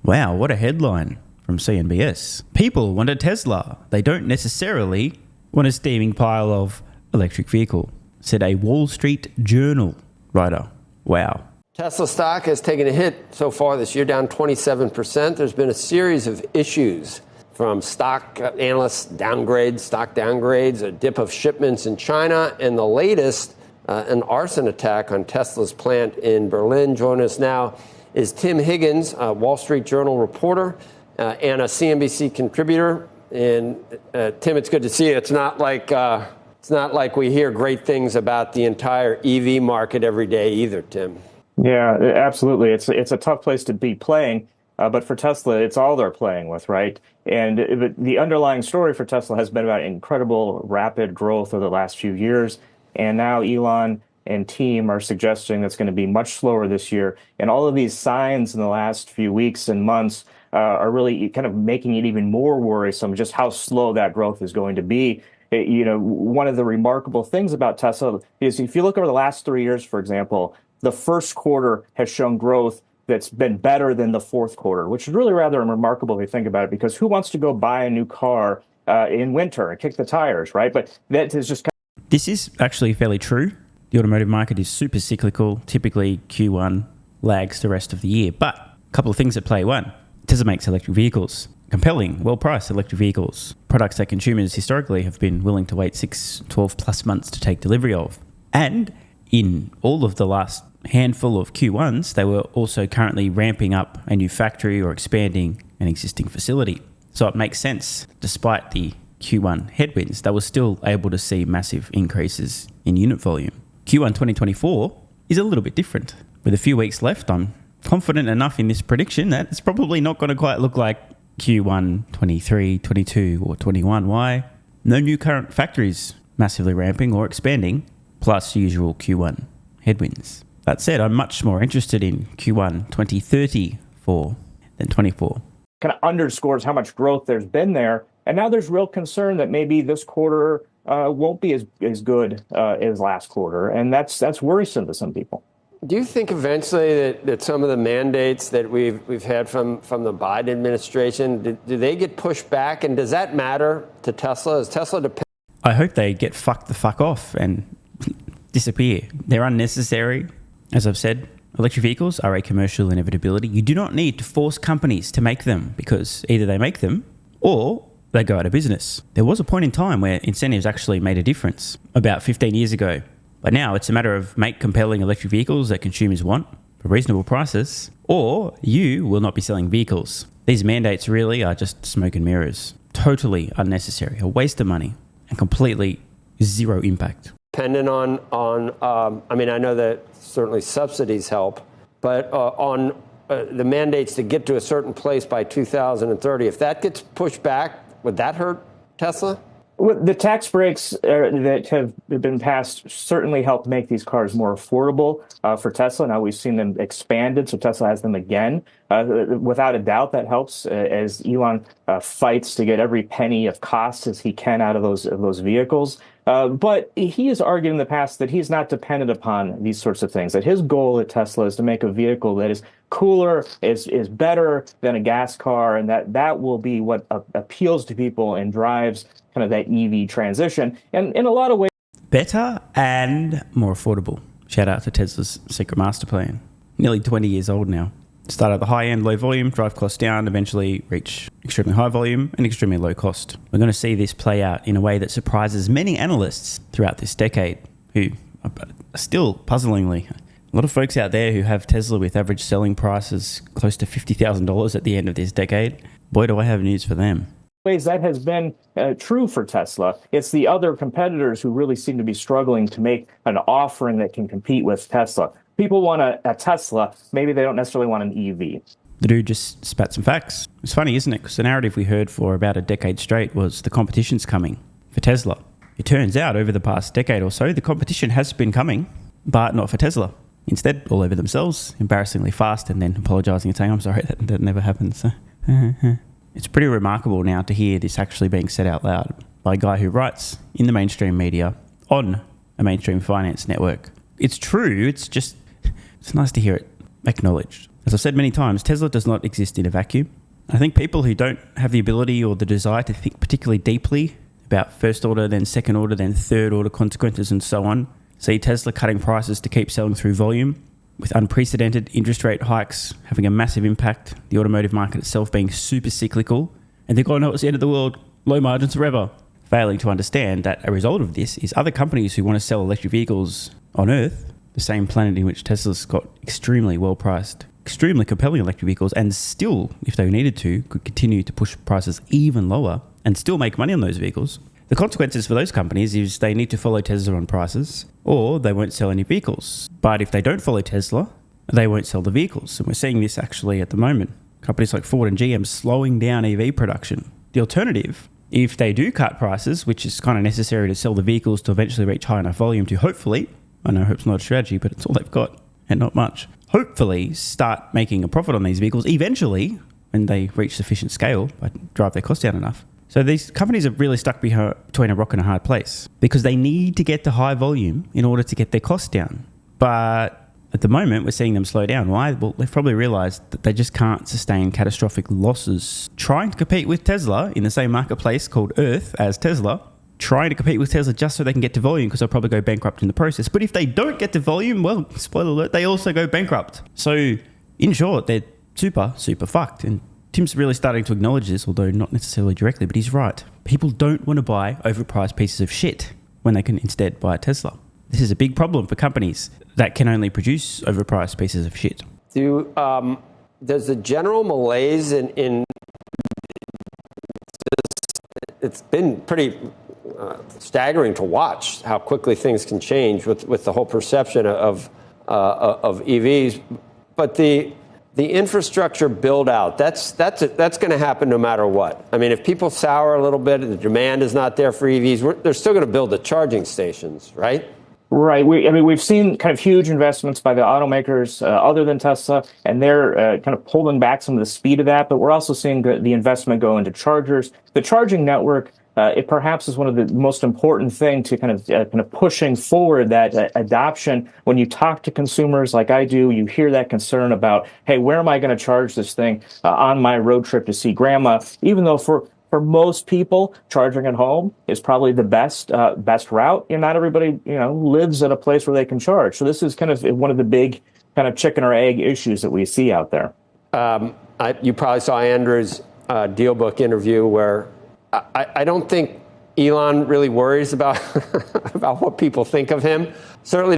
Wow, what a headline from CNBS. People want a Tesla. They don't necessarily want a steaming pile of electric vehicle, said a Wall Street Journal writer. Wow. Tesla stock has taken a hit so far this year, down 27%. There's been a series of issues from stock analysts, stock downgrades, a dip of shipments in China, and the latest, an arson attack on Tesla's plant in Berlin. Joining us now is Tim Higgins, a Wall Street Journal reporter and a CNBC contributor. And Tim, it's good to see you. It's not like we hear great things about the entire EV market every day either, Tim. Yeah, absolutely. It's a tough place to be playing, but for Tesla, it's all they're playing with, right? And the underlying story for Tesla has been about incredible rapid growth over the last few years. And now Elon and team are suggesting that's going to be much slower this year. And all of these signs in the last few weeks and months are really kind of making it even more worrisome just how slow that growth is going to be. One of the remarkable things about Tesla is if you look over the last 3 years, for example, the first quarter has shown growth that's been better than the fourth quarter, which is really rather remarkable if you think about it, because who wants to go buy a new car in winter and kick the tires, right? But that is just This is actually fairly true. The automotive market is super cyclical. Typically, Q1 lags the rest of the year. But a couple of things at play. One, Tesla makes electric vehicles. Compelling, well-priced electric vehicles. Products that consumers historically have been willing to wait 6, 12 plus months to take delivery of. And in all of the last handful of Q1s, they were also currently ramping up a new factory or expanding an existing facility. So it makes sense, despite the Q1 headwinds, they were still able to see massive increases in unit volume. Q1 2024 is a little bit different. With a few weeks left, I'm confident enough in this prediction that it's probably not going to quite look like Q1 23, 22 or 21. Why? No new current factories massively ramping or expanding, plus usual Q1 headwinds. That said, I'm much more interested in Q1 2034 than 24. Kind of underscores how much growth there's been there. And now there's real concern that maybe this quarter won't be as good as last quarter. And that's worrisome to some people. Do you think eventually that some of the mandates that we've had from the Biden administration, do they get pushed back? And does that matter to Tesla? Is Tesla dependent? I hope they get fucked the fuck off and disappear. They're unnecessary. As I've said, electric vehicles are a commercial inevitability. You do not need to force companies to make them because either they make them or they go out of business. There was a point in time where incentives actually made a difference, about 15 years ago. But now it's a matter of make compelling electric vehicles that consumers want for reasonable prices, or you will not be selling vehicles. These mandates really are just smoke and mirrors. Totally unnecessary, a waste of money, and completely zero impact. Dependent on I mean, I know that certainly subsidies help, but on the mandates to get to a certain place by 2030, if that gets pushed back, would that hurt Tesla? Well, the tax breaks that have been passed certainly help make these cars more affordable for Tesla. Now we've seen them expanded, so Tesla has them again. Without a doubt, that helps as Elon fights to get every penny of cost as he can out of those vehicles. But he has argued in the past that he's not dependent upon these sorts of things, that his goal at Tesla is to make a vehicle that is cooler, is better than a gas car, and that will be what appeals to people and drives kind of that EV transition. And in a lot of ways, better and more affordable. Shout out to Tesla's secret master plan. Nearly 20 years old now. Start at the high end, low volume, drive costs down, eventually reach extremely high volume and extremely low cost. We're going to see this play out in a way that surprises many analysts throughout this decade who are still puzzlingly, a lot of folks out there who have Tesla with average selling prices close to $50,000 at the end of this decade. Boy, do I have news for them. Ways that has been true for Tesla. It's the other competitors who really seem to be struggling to make an offering that can compete with Tesla. People want a Tesla, maybe they don't necessarily want an EV. The dude just spat some facts. It's funny, isn't it? Because the narrative we heard for about a decade straight was the competition's coming for Tesla. It turns out over the past decade or so, the competition has been coming, but not for Tesla. Instead, all over themselves, embarrassingly fast, and then apologising and saying, I'm sorry, that never happened. So, it's pretty remarkable now to hear this actually being said out loud by a guy who writes in the mainstream media on a mainstream finance network. It's true, it's nice to hear it acknowledged. As I've said many times, Tesla does not exist in a vacuum. I think people who don't have the ability or the desire to think particularly deeply about first order, then second order, then third order consequences and so on, see Tesla cutting prices to keep selling through volume, with unprecedented interest rate hikes having a massive impact, the automotive market itself being super cyclical, and think, oh no, it's the end of the world, low margins forever. Failing to understand that a result of this is other companies who want to sell electric vehicles on Earth, the same planet in which Tesla's got extremely well-priced, extremely compelling electric vehicles, and still, if they needed to, could continue to push prices even lower and still make money on those vehicles. The consequences for those companies is they need to follow Tesla on prices, or they won't sell any vehicles. But if they don't follow Tesla, they won't sell the vehicles. And we're seeing this actually at the moment. Companies like Ford and GM slowing down EV production. The alternative, if they do cut prices, which is kind of necessary to sell the vehicles to eventually reach high enough volume to hopefully, I know hope's not a strategy, but it's all they've got and not much, hopefully start making a profit on these vehicles eventually when they reach sufficient scale, but drive their costs down enough. So these companies are really stuck between a rock and a hard place because they need to get to high volume in order to get their costs down. But at the moment, we're seeing them slow down. Why? Well, they've probably realized that they just can't sustain catastrophic losses trying to compete with Tesla in the same marketplace called Earth as Tesla, trying to compete with Tesla just so they can get to volume because they'll probably go bankrupt in the process. But if they don't get to volume, well, spoiler alert, they also go bankrupt. So in short, they're super, super fucked. And Tim's really starting to acknowledge this, although not necessarily directly, but he's right. People don't want to buy overpriced pieces of shit when they can instead buy a Tesla. This is a big problem for companies that can only produce overpriced pieces of shit. Does the general malaise in it's been pretty staggering to watch how quickly things can change with the whole perception of EVs, but the infrastructure build out, that's going to happen no matter what. I mean, if people sour a little bit, the demand is not there for EVs, they're still going to build the charging stations, right? Right. We've seen kind of huge investments by the automakers other than Tesla, and they're kind of pulling back some of the speed of that. But we're also seeing the investment go into chargers. The charging network, it perhaps is one of the most important thing to kind of pushing forward that adoption. When you talk to consumers like I do, you hear that concern about, hey, where am I going to charge this thing on my road trip to see grandma? Even though for most people, charging at home is probably the best route. Not everybody, lives at a place where they can charge. So this is kind of one of the big kind of chicken or egg issues that we see out there. You probably saw Andrew's DealBook interview where I don't think Elon really worries about about what people think of him. Certainly.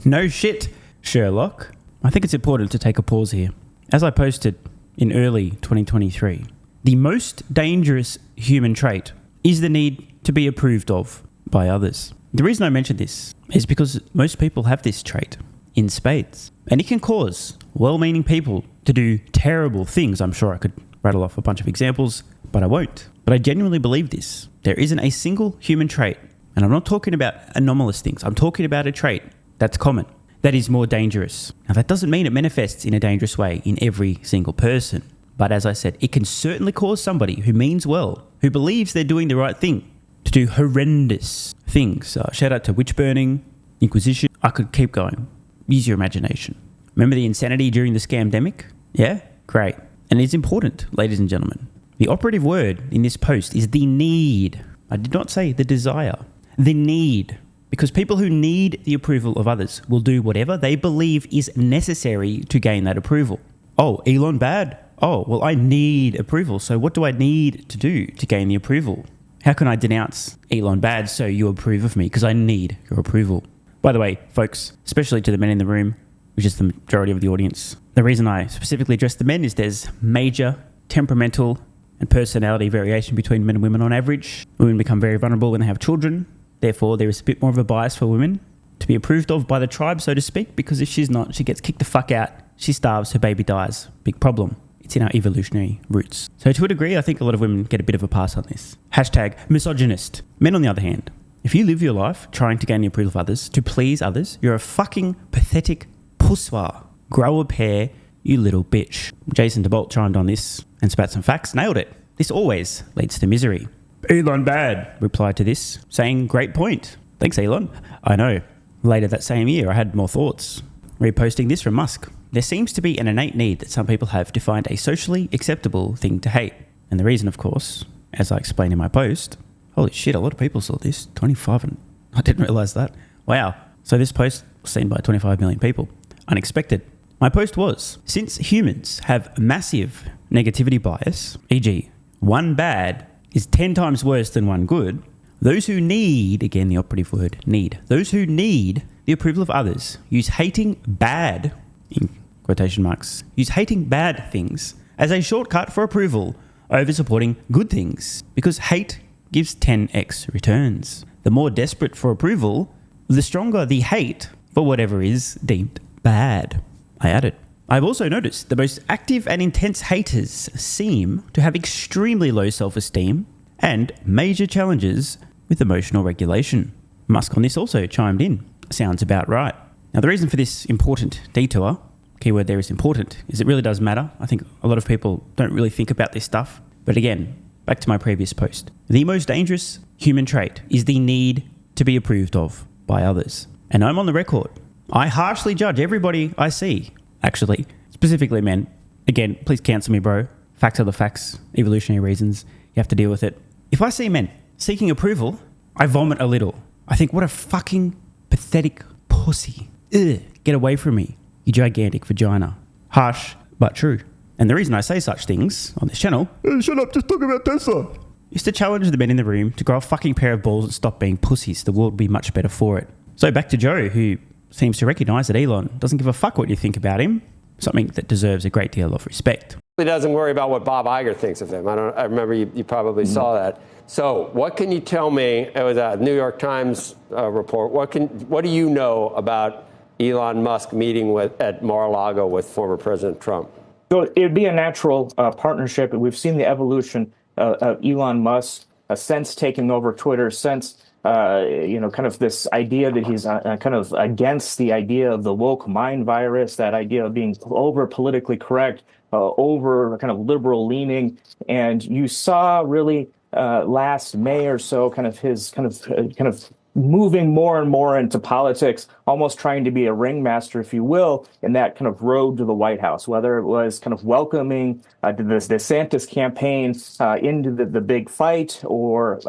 No shit, Sherlock. I think it's important to take a pause here. As I posted in early 2023, the most dangerous human trait is the need to be approved of by others. The reason I mention this is because most people have this trait in spades, and it can cause well-meaning people to do terrible things. I'm sure I could rattle off a bunch of examples, but I won't. But I genuinely believe this. There isn't a single human trait, and I'm not talking about anomalous things. I'm talking about a trait that's common, that is more dangerous. Now, that doesn't mean it manifests in a dangerous way in every single person. But as I said, it can certainly cause somebody who means well, who believes they're doing the right thing, to do horrendous things. Shout out to witch burning, Inquisition. I could keep going. Use your imagination. Remember the insanity during the scamdemic? Yeah? Great. And it's important, ladies and gentlemen. The operative word in this post is the need. I did not say the desire. The need. Because people who need the approval of others will do whatever they believe is necessary to gain that approval. Oh, Elon bad? Oh, well, I need approval. So what do I need to do to gain the approval? How can I denounce Elon bad so you approve of me? Because I need your approval. By the way, folks, especially to the men in the room, which is the majority of the audience, the reason I specifically address the men is there's major temperamental and personality variation between men and women on average. Women become very vulnerable when they have children. Therefore, there is a bit more of a bias for women to be approved of by the tribe, so to speak, because if she's not, she gets kicked the fuck out. She starves, her baby dies. Big problem. It's in our evolutionary roots. So to a degree, I think a lot of women get a bit of a pass on this. Hashtag misogynist. Men, on the other hand, if you live your life trying to gain the approval of others, to please others, you're a fucking pathetic pussoir. Grow a pair, you little bitch. Jason DeBolt chimed on this and spat some facts. Nailed it. This always leads to misery. Elon bad replied to this, saying, great point. Thanks, Elon. I know. Later that same year, I had more thoughts. Reposting this from Musk. There seems to be an innate need that some people have to find a socially acceptable thing to hate. And the reason, of course, as I explained in my post, holy shit, a lot of people saw this. 25, and I didn't realize that. Wow. So this post was seen by 25 million people. Unexpected. My post was, since humans have massive negativity bias, e.g., one bad is 10 times worse than one good, those who need, again the operative word, need, those who need the approval of others use hating bad, in quotation marks, use hating bad things as a shortcut for approval over supporting good things, because hate gives 10x returns. The more desperate for approval, the stronger the hate for whatever is deemed bad. I added. I've also noticed the most active and intense haters seem to have extremely low self-esteem and major challenges with emotional regulation. Musk on this also chimed in. Sounds about right. Now, the reason for this important detour, keyword there is important, is it really does matter. I think a lot of people don't really think about this stuff. But again, back to my previous post. The most dangerous human trait is the need to be approved of by others. And I'm on the record. I harshly judge everybody I see. Actually, specifically men. Again, please cancel me, bro. Facts are the facts. Evolutionary reasons. You have to deal with it. If I see men seeking approval, I vomit a little. I think, what a fucking pathetic pussy. Ugh, get away from me, you gigantic vagina. Harsh, but true. And the reason I say such things on this channel, shut up, just talk about Tesla, is to challenge the men in the room to grow a fucking pair of balls and stop being pussies. The world would be much better for it. So back to Joe, who seems to recognise that Elon doesn't give a fuck what you think about him, something that deserves a great deal of respect. He doesn't worry about what Bob Iger thinks of him. I remember you probably saw that. So what can you tell me? It was a New York Times report. What do you know about Elon Musk meeting at Mar-a-Lago with former President Trump? So it would be a natural partnership. We've seen the evolution of Elon Musk since taking over Twitter, since kind of this idea that he's kind of against the idea of the woke mind virus, that idea of being over politically correct, over kind of liberal leaning. And you saw really last May or so kind of his kind of moving more and more into politics, almost trying to be a ringmaster, if you will, in that kind of road to the White House, whether it was kind of welcoming the DeSantis campaign into the big fight, or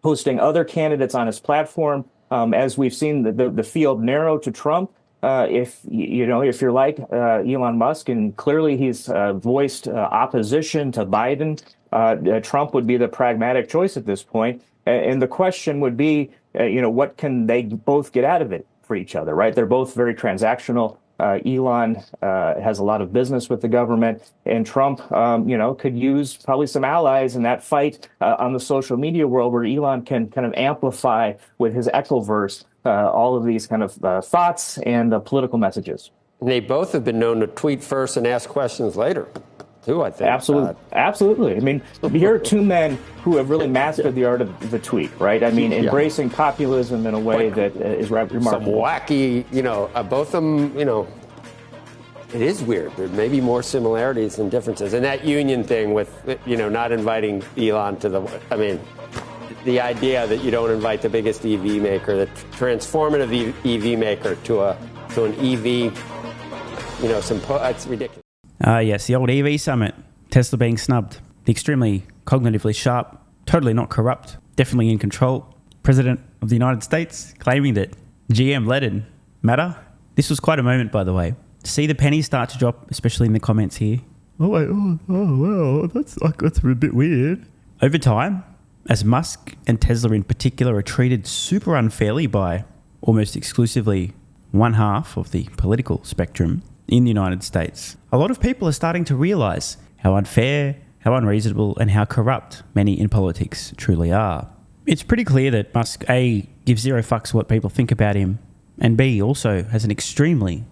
hosting other candidates on his platform. As we've seen the field narrow to Trump, if you're like Elon Musk, and clearly he's voiced opposition to Biden, Trump would be the pragmatic choice at this point. And the question would be, what can they both get out of it for each other, right? They're both very transactional. Elon has a lot of business with the government, and Trump, could use probably some allies in that fight on the social media world, where Elon can kind of amplify with his echoverse all of these kind of thoughts and political messages. And they both have been known to tweet first and ask questions later, too, I think. Absolutely. I mean, here are two men who have really mastered the art of the tweet, right? I mean, embracing populism in a way that is remarkable. Some wacky, both of them, it is weird. There may be more similarities than differences. And that union thing with, not inviting Elon to the idea that you don't invite the biggest EV maker, the transformative EV maker to an EV, it's ridiculous. Yes, the old EV summit. Tesla being snubbed. The extremely cognitively sharp, totally not corrupt, definitely in control President of the United States claiming that GM didn't matter. This was quite a moment, by the way. To see the pennies start to drop, especially in the comments here. Wow, that's a bit weird. Over time, as Musk and Tesla in particular are treated super unfairly by almost exclusively one half of the political spectrum in the United States, a lot of people are starting to realize how unfair, how unreasonable, and how corrupt many in politics truly are. It's pretty clear that Musk, A, gives zero fucks what people think about him, and B, also has an extremely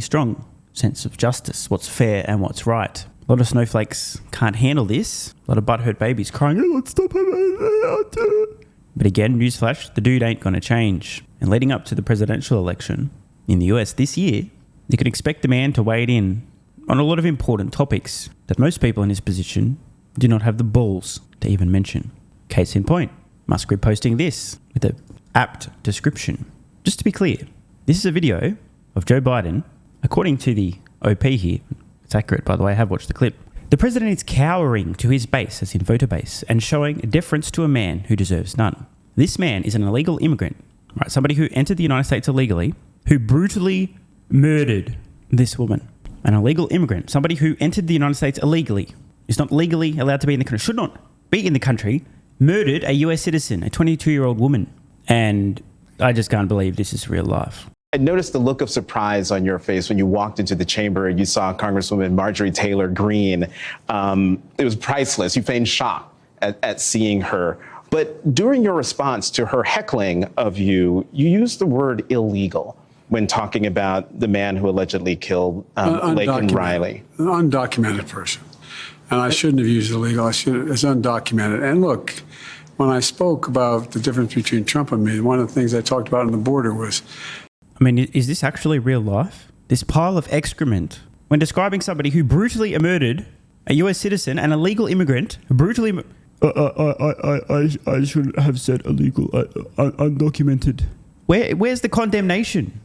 strong sense of justice, what's fair and what's right. A lot of snowflakes can't handle this. A lot of butthurt babies crying, "Oh, let's stop him." But again, newsflash, the dude ain't gonna change. And leading up to the presidential election in the US this year, you can expect the man to wade in on a lot of important topics that most people in his position do not have the balls to even mention. Case in point, Musk reposting this with an apt description. Just to be clear, this is a video of Joe Biden, according to the OP here, it's accurate by the way, I have watched the clip, the president is cowering to his base, as in voter base, and showing deference to a man who deserves none. This man is an illegal immigrant, right? Somebody who entered the United States illegally, who brutally murdered this woman. An illegal immigrant, somebody who entered the United States illegally, is not legally allowed to be in the country, should not be in the country, murdered a US citizen, a 22-year-old woman. And I just can't believe this is real life. I noticed the look of surprise on your face when you walked into the chamber and you saw Congresswoman Marjorie Taylor Greene. It was priceless. You feigned shock at seeing her. But during your response to her heckling of you, you used the word illegal when talking about the man who allegedly killed Laken Riley. An undocumented person. And I shouldn't have used illegal. It's undocumented. And look, when I spoke about the difference between Trump and me, one of the things I talked about on the border was... I mean, is this actually real life? This pile of excrement, when describing somebody who brutally murdered a US citizen, an illegal immigrant, brutally... I shouldn't have said illegal, undocumented. Where's the condemnation?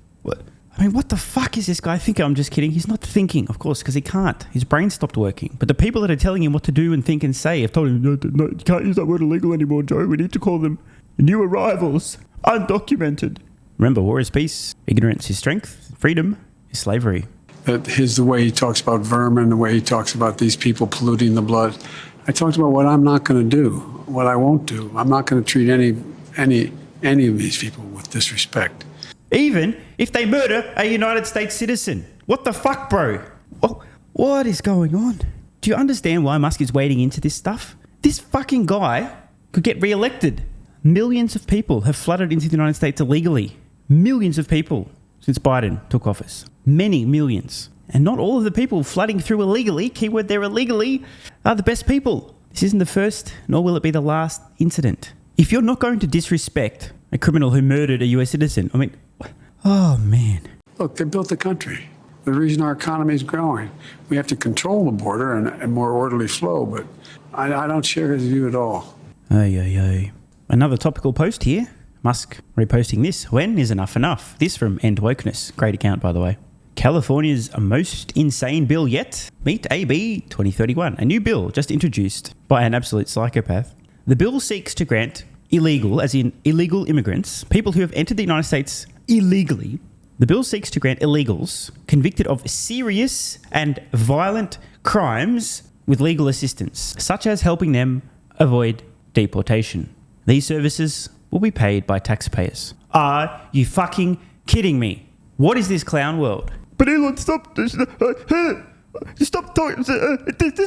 I mean, what the fuck is this guy thinking? I'm just kidding. He's not thinking, of course, because he can't. His brain stopped working. But the people that are telling him what to do and think and say have told him, no, you can't use that word illegal anymore, Joe. We need to call them new arrivals, undocumented. Remember, war is peace, ignorance is strength, freedom is slavery. The way he talks about vermin, the way he talks about these people polluting the blood. I talked about what I'm not going to do, what I won't do. I'm not going to treat any of these people with disrespect. Even if they murder a United States citizen. What the fuck, bro? What is going on? Do you understand why Musk is wading into this stuff? This fucking guy could get re-elected. Millions of people have flooded into the United States illegally. Millions of people since Biden took office. Many millions. And not all of the people flooding through illegally, keyword there illegally, are the best people. This isn't the first, nor will it be the last incident. If you're not going to disrespect a criminal who murdered a US citizen, I mean, oh man. Look, they built the country. The reason our economy is growing. We have to control the border and more orderly flow, but I don't share his view at all. Another topical post here. Musk reposting this. When is enough enough? This from End Wokeness. Great account, by the way. California's most insane bill yet? Meet AB 2031, a new bill just introduced by an absolute psychopath. The bill seeks to grant illegal, as in illegal immigrants, people who have entered the United States illegally. The bill seeks to grant illegals convicted of serious and violent crimes with legal assistance, such as helping them avoid deportation. These services will be paid by taxpayers. Are you fucking kidding me? What is this clown world? But Elon, stop talking. This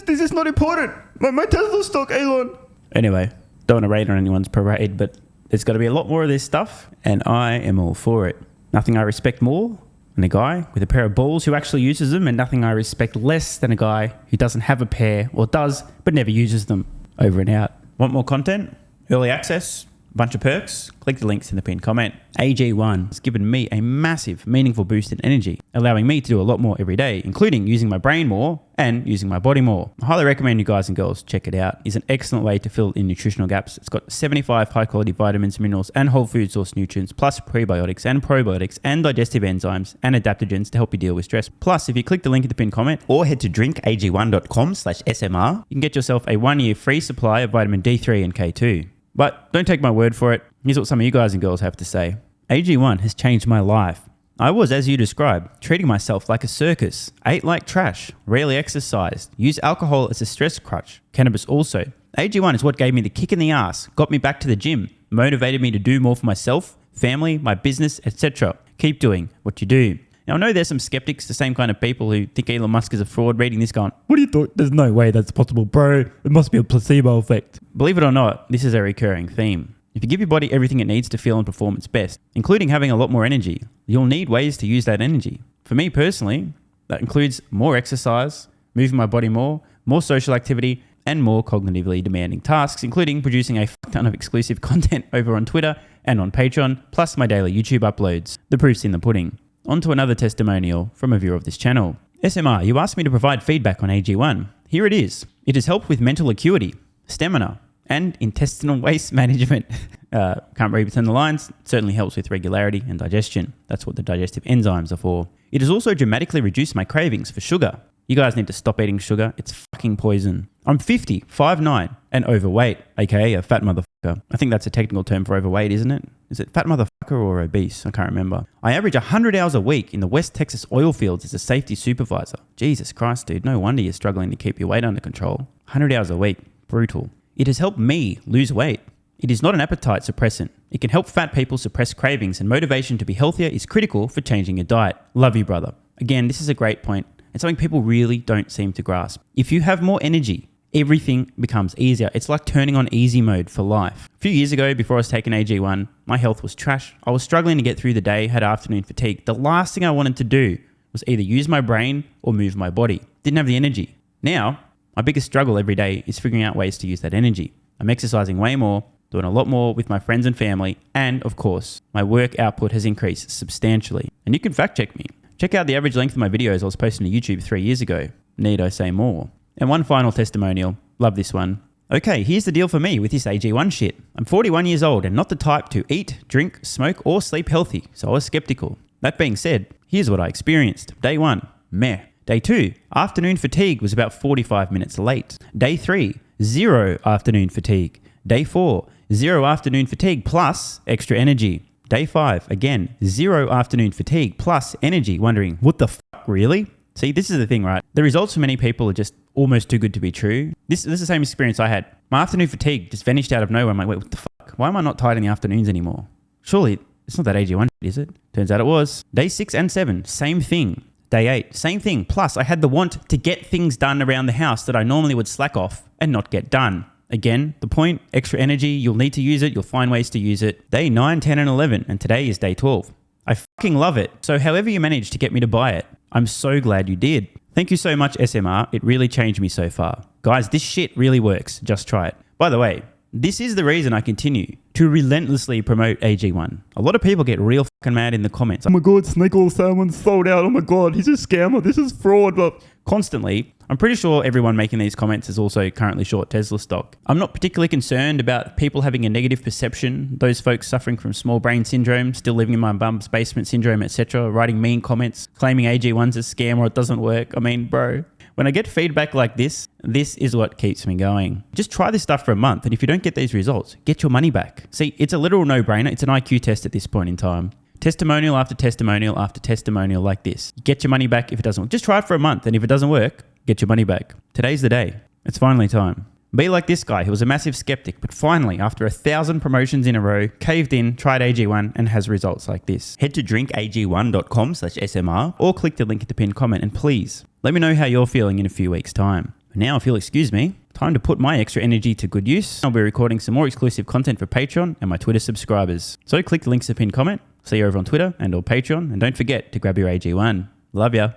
is not important. My Tesla stock, Elon. Anyway, don't want to raid on anyone's parade, but there's got to be a lot more of this stuff, and I am all for it. Nothing I respect more than a guy with a pair of balls who actually uses them, and nothing I respect less than a guy who doesn't have a pair, or does, but never uses them. Over and out. Want more content? Early access? Bunch of perks? Click the links in the pinned comment. AG1 has given me a massive, meaningful boost in energy, allowing me to do a lot more every day, including using my brain more and using my body more. I highly recommend you guys and girls check it out. It's an excellent way to fill in nutritional gaps. It's got 75 high-quality vitamins, minerals, and whole food source nutrients, plus prebiotics and probiotics and digestive enzymes and adaptogens to help you deal with stress. Plus, if you click the link in the pinned comment or head to drinkag1.com/SMR, you can get yourself a 1-year free supply of vitamin D3 and K2. But don't take my word for it. Here's what some of you guys and girls have to say. AG1 has changed my life. I was, as you described, treating myself like a circus, ate like trash, rarely exercised, used alcohol as a stress crutch, cannabis also. AG1 is what gave me the kick in the ass, got me back to the gym, motivated me to do more for myself, family, my business, etc. Keep doing what you do. Now, I know there's some skeptics, the same kind of people who think Elon Musk is a fraud, reading this going, what do you thought? There's no way that's possible, bro. It must be a placebo effect. Believe it or not, this is a recurring theme. If you give your body everything it needs to feel and perform its best, including having a lot more energy, you'll need ways to use that energy. For me personally, that includes more exercise, moving my body more social activity, and more cognitively demanding tasks, including producing a fuck ton of exclusive content over on Twitter and on Patreon, plus my daily YouTube uploads. The proof's in the pudding. On to another testimonial from a viewer of this channel. SMR, you asked me to provide feedback on AG1. Here it is. It has helped with mental acuity, stamina, and intestinal waste management. Can't read between the lines. Certainly helps with regularity and digestion. That's what the digestive enzymes are for. It has also dramatically reduced my cravings for sugar. You guys need to stop eating sugar. It's fucking poison. I'm 50, 5'9", and overweight, aka a fat motherfucker. I think that's a technical term for overweight, isn't it? Is it fat motherfucker or obese? I can't remember. I average 100 hours a week in the West Texas oil fields as a safety supervisor. Jesus Christ, dude. No wonder you're struggling to keep your weight under control. 100 hours a week. Brutal. It has helped me lose weight. It is not an appetite suppressant. It can help fat people suppress cravings, and motivation to be healthier is critical for changing your diet. Love you, brother. Again, this is a great point. It's something people really don't seem to grasp. If you have more energy, everything becomes easier. It's like turning on easy mode for life. A few years ago, before I was taking AG1, my health was trash. I was struggling to get through the day, had afternoon fatigue. The last thing I wanted to do was either use my brain or move my body. Didn't have the energy. Now, my biggest struggle every day is figuring out ways to use that energy. I'm exercising way more, doing a lot more with my friends and family, and of course, my work output has increased substantially. And you can fact check me. Check out the average length of my videos I was posting to YouTube 3 years ago. Need I say more? And one final testimonial. Love this one. Okay, here's the deal for me with this AG1 shit. I'm 41 years old and not the type to eat, drink, smoke, or sleep healthy, so I was skeptical. That being said, here's what I experienced. Day 1, meh. Day 2, afternoon fatigue was about 45 minutes late. Day 3, 0 afternoon fatigue. Day 4, 0 afternoon fatigue plus extra energy. Day 5, again, 0 afternoon fatigue plus energy, wondering, what the fuck, really? See, this is the thing, right? The results for many people are just almost too good to be true. This is the same experience I had. My afternoon fatigue just vanished out of nowhere. I'm like, wait, what the fuck? Why am I not tired in the afternoons anymore? Surely, it's not that AG1, is it? Turns out it was. Day 6 and 7, same thing. Day 8, same thing. Plus, I had the want to get things done around the house that I normally would slack off and not get done. Again, the point, extra energy, you'll need to use it, you'll find ways to use it. Day 9, 10, and 11, and today is day 12. I fucking love it. So however you managed to get me to buy it, I'm so glad you did. Thank you so much, SMR. It really changed me so far. Guys, this shit really works. Just try it. By the way, this is the reason I continue to relentlessly promote AG1. A lot of people get real fucking mad in the comments. Oh my God, Snake Oil Salmon's sold out. Oh my God, he's a scammer. This is fraud. But constantly, I'm pretty sure everyone making these comments is also currently short Tesla stock. I'm not particularly concerned about people having a negative perception, those folks suffering from small brain syndrome, still living in my bum's basement syndrome, etc., writing mean comments, claiming AG1's a scam or it doesn't work. I mean, bro, when I get feedback like this is what keeps me going. Just try this stuff for a month, and if you don't get these results, get your money back. See, it's a literal no-brainer. It's an IQ test at this point in time. Testimonial after testimonial after testimonial like this. Get your money back if it doesn't work. Just try it for a month, and if it doesn't work, get your money back. Today's the day. It's finally time. Be like this guy who was a massive skeptic, but finally, after 1,000 promotions in a row, caved in, tried AG1, and has results like this. Head to drinkag1.com/SMR or click the link at the pinned comment, and please, let me know how you're feeling in a few weeks' time. Now, if you'll excuse me, time to put my extra energy to good use. I'll be recording some more exclusive content for Patreon and my Twitter subscribers. So click the links at the pinned comment. See you over on Twitter and or Patreon, and don't forget to grab your AG1. Love ya.